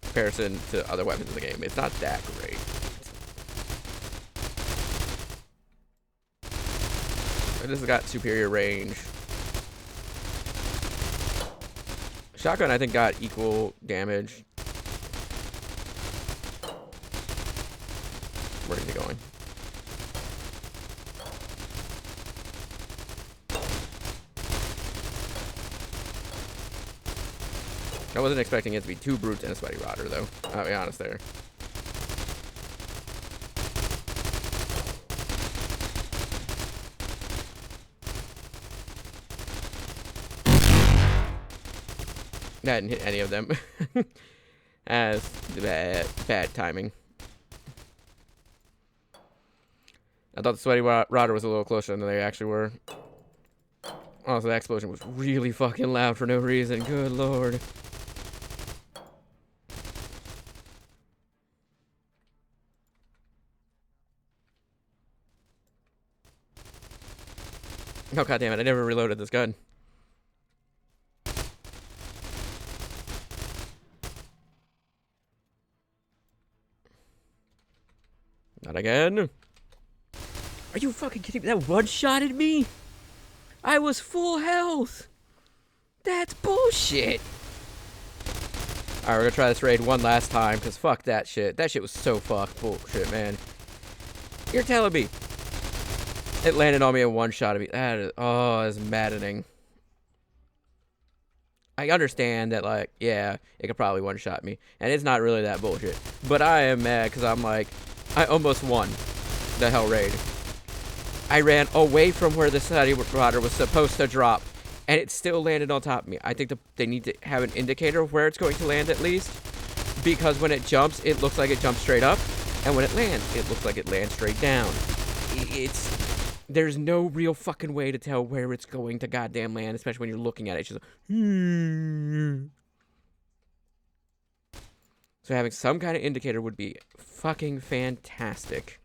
Comparison to other weapons in the game, it's not that great. This has got superior range. Shotgun, I think, got equal damage. Where is he going? I wasn't expecting it to be 2 brutes and a sweaty rotter, though. I'll be honest there. I didn't hit any of them. As bad timing. I thought the sweaty rotter was a little closer than they actually were. Also, that explosion was really fucking loud for no reason. Good lord. Oh, god damn it, I never reloaded this gun. Not again. Are you fucking kidding me? That one-shotted me? I was full health. That's bullshit. Alright, we're gonna try this raid one last time, because fuck that shit. That shit was so fucked bullshit, man. You're telling me it landed on me in one shot of me. That is, oh, it's maddening. I understand that, like, yeah, it could probably one-shot me. And it's not really that bullshit. But I am mad, because I'm like, I almost won the Hell Raid. I ran away from where the study rotor was supposed to drop, and it still landed on top of me. I think they need to have an indicator of where it's going to land at least, because when it jumps, it looks like it jumps straight up, and when it lands, it looks like it lands straight down. There's no real fucking way to tell where it's going to goddamn land, especially when you're looking at it. It's just like, so having some kind of indicator would be fucking fantastic.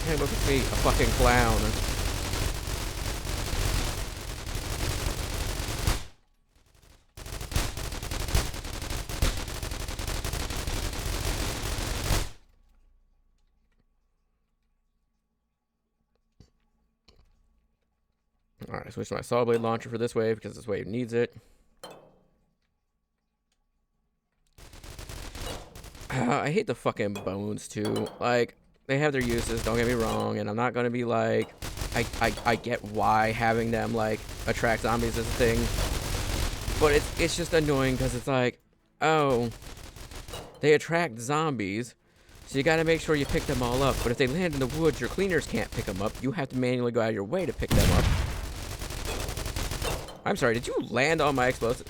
Hey, look at me, a fucking clown. Alright, switch to my saw blade launcher for this wave because this wave needs it. I hate the fucking bones too. Like, they have their uses, don't get me wrong, and I'm not gonna be like, I get why having them like attract zombies is a thing, but it's just annoying because it's like, oh, they attract zombies, so you gotta make sure you pick them all up. But if they land in the woods, your cleaners can't pick them up. You have to manually go out of your way to pick them up. I'm sorry, did you land on my explosive?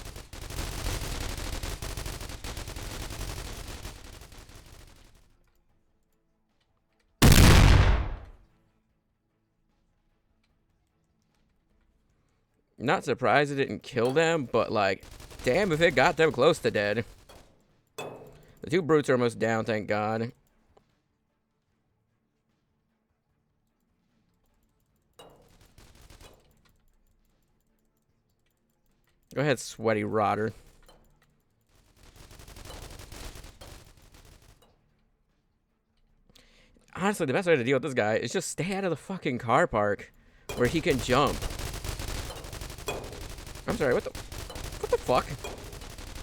Not surprised it didn't kill them, but like, damn if it got them close to dead. The two brutes are almost down, thank God. Go ahead, sweaty rotter. Honestly, the best way to deal with this guy is just stay out of the fucking car park where he can jump. I'm sorry, what the fuck?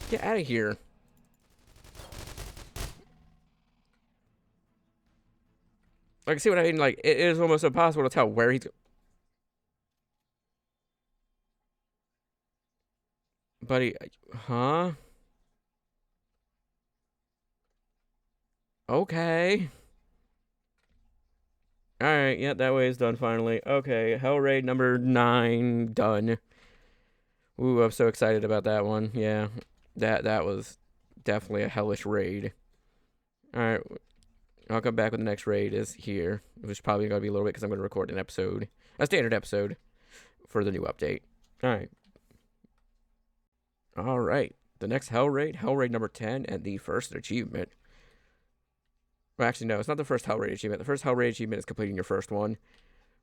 Get out of here. Like, see what I mean? Like, it is almost impossible to tell where he's... Buddy, huh? Okay. Alright, yeah, that way is done finally. Okay, Hell Raid number 9 done. Ooh, I'm so excited about that one. Yeah, that was definitely a hellish raid. Alright, I'll come back with the next raid is here, which is probably going to be a little bit because I'm going to record an episode, a standard episode, for the new update. Alright. Alright, the next Hell Raid number 10, and the first achievement. Well, actually, no, it's not the first Hell Raid achievement. The first Hell Raid achievement is completing your first one,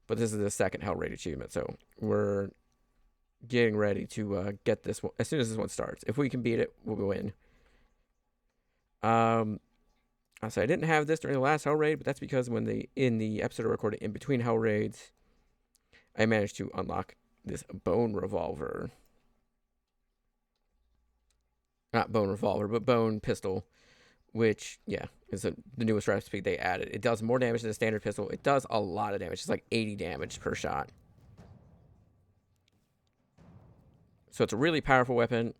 but this is the second Hell Raid achievement, so we're getting ready to get this one as soon as this one starts. If we can beat it, we'll win. I'll say I didn't have this during the last Hell Raid, but that's because when in the episode I recorded in between Hell Raids, I managed to unlock this bone revolver. Not bone revolver, but bone pistol, which, yeah, is the newest recipe they added. It does more damage than a standard pistol. It does a lot of damage. It's like 80 damage per shot. So it's a really powerful weapon.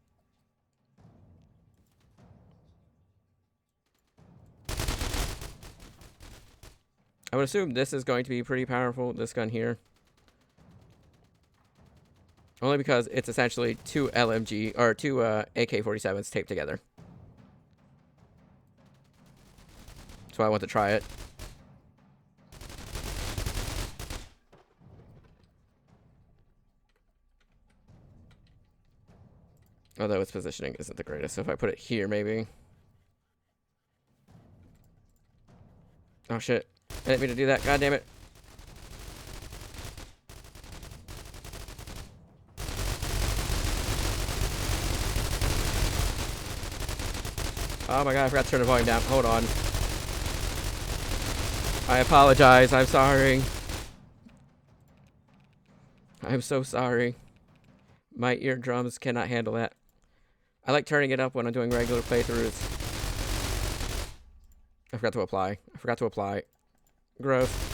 I would assume this is going to be pretty powerful, this gun here. Only because it's essentially two LMG, or two AK-47s taped together. That's why I want to try it. Although its positioning isn't the greatest, so if I put it here, maybe. Oh shit. I didn't mean to do that, god damn it. Oh my god, I forgot to turn the volume down. Hold on. I apologize. I'm sorry. I'm so sorry. My eardrums cannot handle that. I like turning it up when I'm doing regular playthroughs. I forgot to apply. Gross.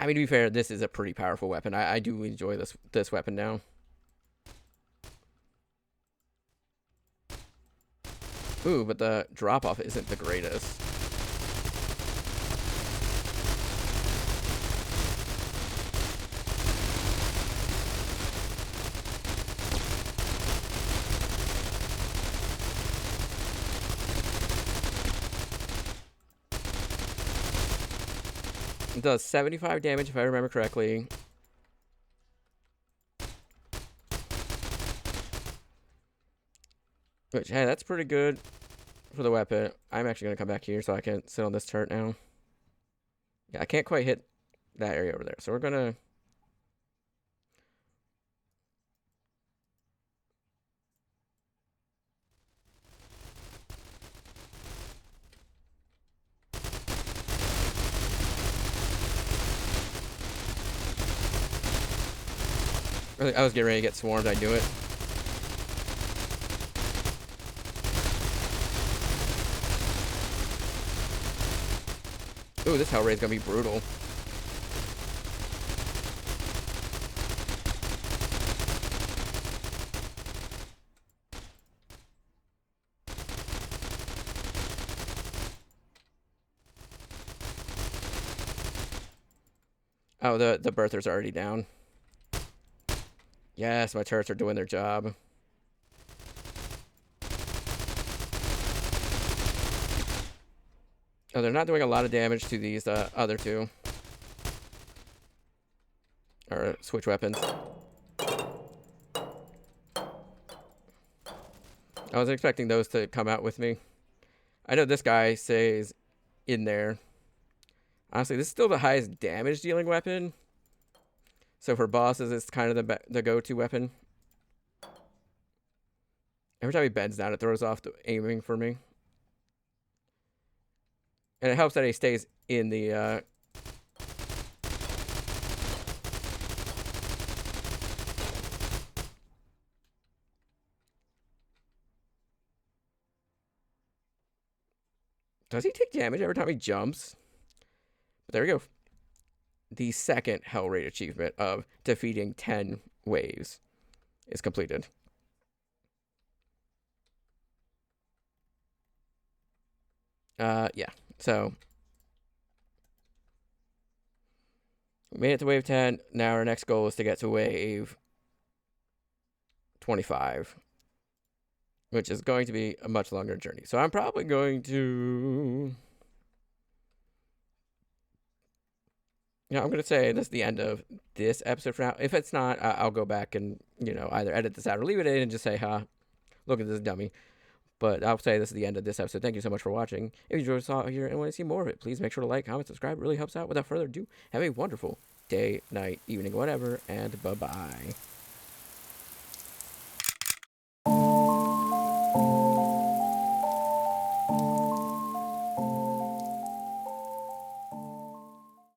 I mean, to be fair, this is a pretty powerful weapon. I do enjoy this weapon now. Ooh, but the drop-off isn't the greatest. It does 75 damage if I remember correctly. Which, hey, that's pretty good for the weapon. I'm actually going to come back here so I can sit on this turret now. Yeah, I can't quite hit that area over there. So we're going to... I was getting ready to get swarmed. I knew it. Ooh, this HellRaid's gonna be brutal. Oh, the birther's already down. Yes, my turrets are doing their job. Oh, they're not doing a lot of damage to these other two. Or switch weapons. I was expecting those to come out with me. I know this guy stays in there. Honestly, this is still the highest damage dealing weapon. So for bosses, it's kind of the go-to weapon. Every time he bends down, it throws off the aiming for me. And it helps that he stays in the... Does he take damage every time he jumps? But there we go. The second HellRaid achievement of defeating 10 waves is completed. Yeah. So, we made it to wave 10. Now our next goal is to get to wave 25, which is going to be a much longer journey. So I'm probably going to... I'm going to say this is the end of this episode for now. If it's not, I'll go back and, either edit this out or leave it in and just say, look at this dummy. But I'll say this is the end of this episode. Thank you so much for watching. If you enjoyed what you saw here and want to see more of it, please make sure to like, comment, subscribe. It really helps out. Without further ado, have a wonderful day, night, evening, whatever, and bye-bye.